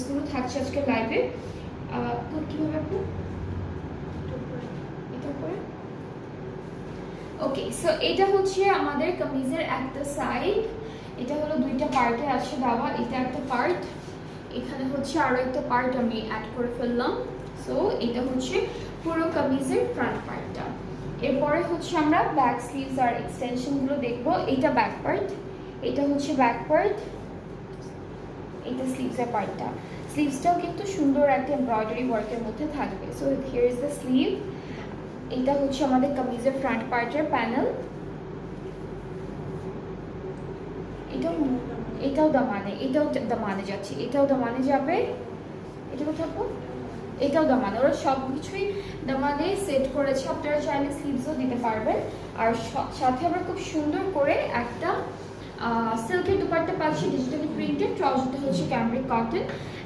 গুলো থাকছে আজকে লাইভে। তো কিভাবে আপু এটা করে ওকে। সো এটা হচ্ছে আমাদের কামিজের একটা সাইড, এটা হলো দুইটা পার্টে আছে দেওয়া, এটা একটা পার্ট, এখানে হচ্ছে আরো একটা পার্ট আমি অ্যাড করে ফেললাম। সো এটা হচ্ছে পুরো কামিজের ফ্রন্ট পার্টটা। এরপরে হচ্ছে আমরা ব্যাক স্লিভস আর এক্সটেনশনগুলো দেখবো। এটা ব্যাক পার্ট, এটা হচ্ছে ব্যাক পার্ট, এটা স্লিভসের পার্টটা। স্লিভসটাও কিন্তু সুন্দর একটা এমব্রয়ডারি ওয়ার্কের মধ্যে থাকবে। So here is the sleeve. এটা হচ্ছে আমাদের কামিজের ফ্রন্ট পার্টের প্যানেল। এটাও দামানে, এটাও দামানে যাচ্ছে, এটাও দামানে যাবে। এটা কোথাও এটাও দামানে, ওরা সব কিছুই দামানে সেট করেছে। আপনারা চাইলে স্লিভসও দিতে পারবেন। আর সাথে আমরা খুব সুন্দর করে একটা সিল্কের দুপাট্টা পাচ্ছি, ডিজিটালি প্রিন্টেড। ট্রাউজারটা হচ্ছে ক্যামব্রিক কটন।